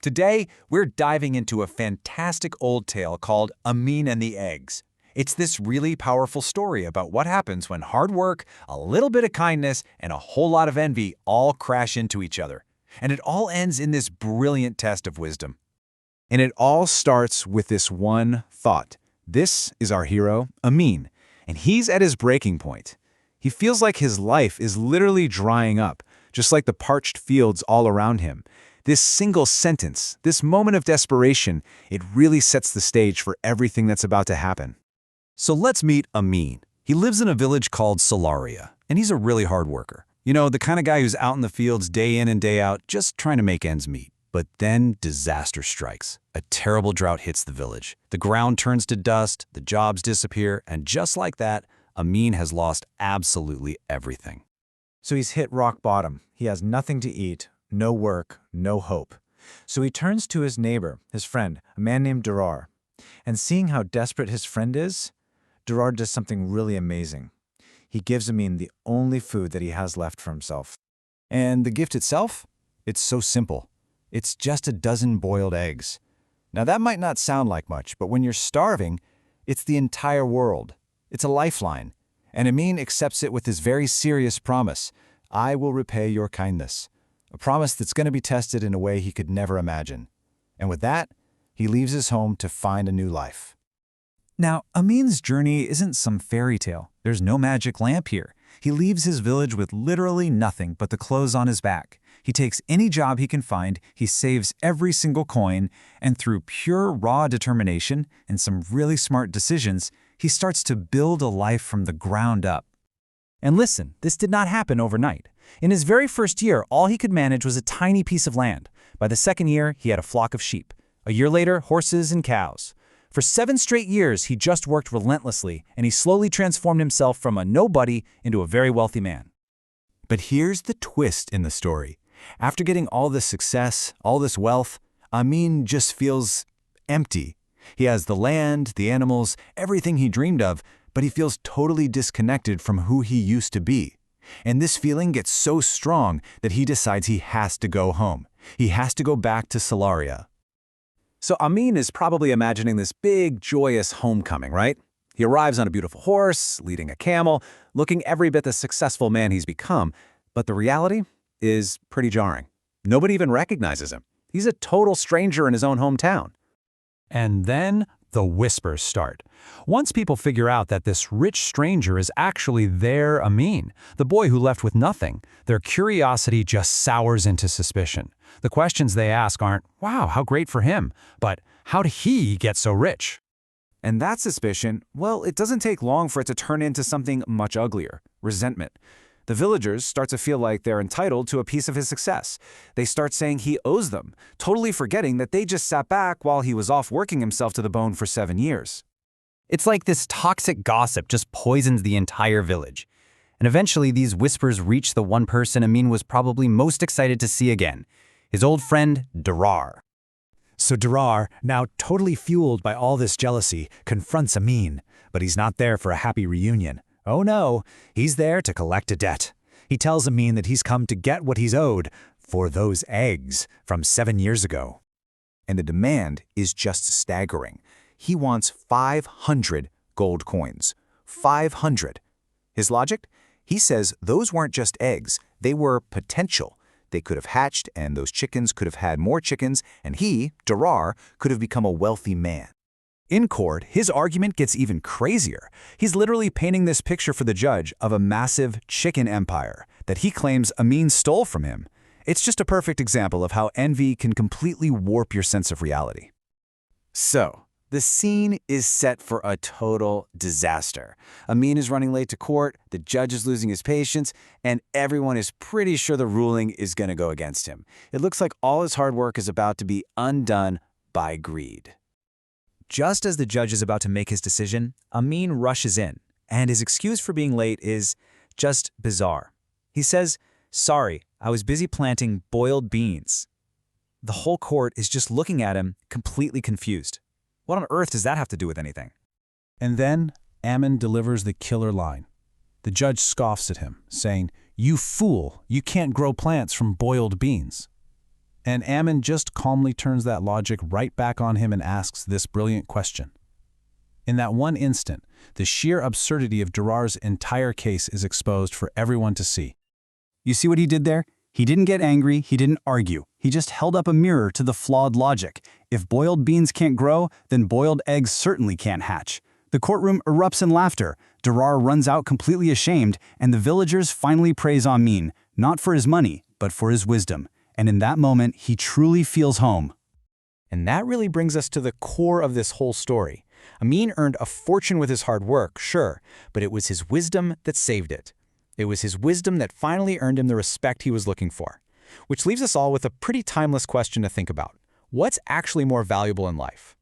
Today, we're diving into a fantastic old tale called Amin and the Eggs. It's this really powerful story about what happens when hard work, a little bit of kindness, and a whole lot of envy all crash into each other. And it all ends in this brilliant test of wisdom. And it all starts with this one thought. This is our hero, Amin, and he's at his breaking point. He feels like his life is literally drying up, just like the parched fields all around him. This single sentence, this moment of desperation, it really sets the stage for everything that's about to happen. So let's meet Amin. He lives in a village called Salaria, and he's a really hard worker. You know, the kind of guy who's out in the fields day in and day out, just trying to make ends meet. But then disaster strikes. A terrible drought hits the village. The ground turns to dust, the jobs disappear, and just like that, Amin has lost absolutely everything. So he's hit rock bottom. He has nothing to eat, no work, no hope. So he turns to his neighbor, his friend, a man named Durar. And seeing how desperate his friend is, Durar does something really amazing. He gives Amin the only food that he has left for himself. And the gift itself? It's so simple. It's just a dozen boiled eggs. Now that might not sound like much, but when you're starving, it's the entire world. It's a lifeline. And Amin accepts it with this very serious promise. I will repay your kindness. A promise that's going to be tested in a way he could never imagine. And with that, he leaves his home to find a new life. Now, Amin's journey isn't some fairy tale. There's no magic lamp here. He leaves his village with literally nothing but the clothes on his back. He takes any job he can find, he saves every single coin, and through pure raw determination and some really smart decisions, he starts to build a life from the ground up. And listen, this did not happen overnight. In his very first year, all he could manage was a tiny piece of land. By the second year, he had a flock of sheep. A year later, horses and cows. For 7 straight years, he just worked relentlessly, and he slowly transformed himself from a nobody into a very wealthy man. But here's the twist in the story. After getting all this success, all this wealth, Amin just feels empty. He has the land, the animals, everything he dreamed of, but he feels totally disconnected from who he used to be. And this feeling gets so strong that he decides he has to go home. He has to go back to Salaria. So Amin is probably imagining this big, joyous homecoming, right? He arrives on a beautiful horse, leading a camel, looking every bit the successful man he's become. But the reality is pretty jarring. Nobody even recognizes him. He's a total stranger in his own hometown. And then the whispers start. Once people figure out that this rich stranger is actually their Amin, the boy who left with nothing, their curiosity just sours into suspicion. The questions they ask aren't, wow, how great for him, but how did he get so rich? And that suspicion, well, it doesn't take long for it to turn into something much uglier, resentment. The villagers start to feel like they're entitled to a piece of his success. They start saying he owes them, totally forgetting that they just sat back while he was off working himself to the bone for 7 years. It's like this toxic gossip just poisons the entire village. And eventually these whispers reach the one person Amin was probably most excited to see again, his old friend Durar. So Durar, now totally fueled by all this jealousy, confronts Amin, but he's not there for a happy reunion. Oh no, he's there to collect a debt. He tells Amin that he's come to get what he's owed for those eggs from 7 years ago. And the demand is just staggering. He wants 500 gold coins. 500. His logic? He says those weren't just eggs, they were potential. They could have hatched, and those chickens could have had more chickens, and he, Durar, could have become a wealthy man. In court, his argument gets even crazier. He's literally painting this picture for the judge of a massive chicken empire that he claims Amin stole from him. It's just a perfect example of how envy can completely warp your sense of reality. So, the scene is set for a total disaster. Amin is running late to court, the judge is losing his patience, and everyone is pretty sure the ruling is going to go against him. It looks like all his hard work is about to be undone by greed. Just as the judge is about to make his decision, Amin rushes in, and his excuse for being late is just bizarre. He says, "Sorry, I was busy planting boiled beans." The whole court is just looking at him, completely confused. What on earth does that have to do with anything? And then Amin delivers the killer line. The judge scoffs at him, saying, "You fool, you can't grow plants from boiled beans." And Amin just calmly turns that logic right back on him and asks this brilliant question. In that one instant, the sheer absurdity of Durar's entire case is exposed for everyone to see. You see what he did there? He didn't get angry, he didn't argue. He just held up a mirror to the flawed logic. If boiled beans can't grow, then boiled eggs certainly can't hatch. The courtroom erupts in laughter. Durar runs out completely ashamed, and the villagers finally praise Amin, not for his money, but for his wisdom. And in that moment, he truly feels home. And that really brings us to the core of this whole story. Amin earned a fortune with his hard work, sure, but it was his wisdom that saved it. It was his wisdom that finally earned him the respect he was looking for. Which leaves us all with a pretty timeless question to think about. What's actually more valuable in life?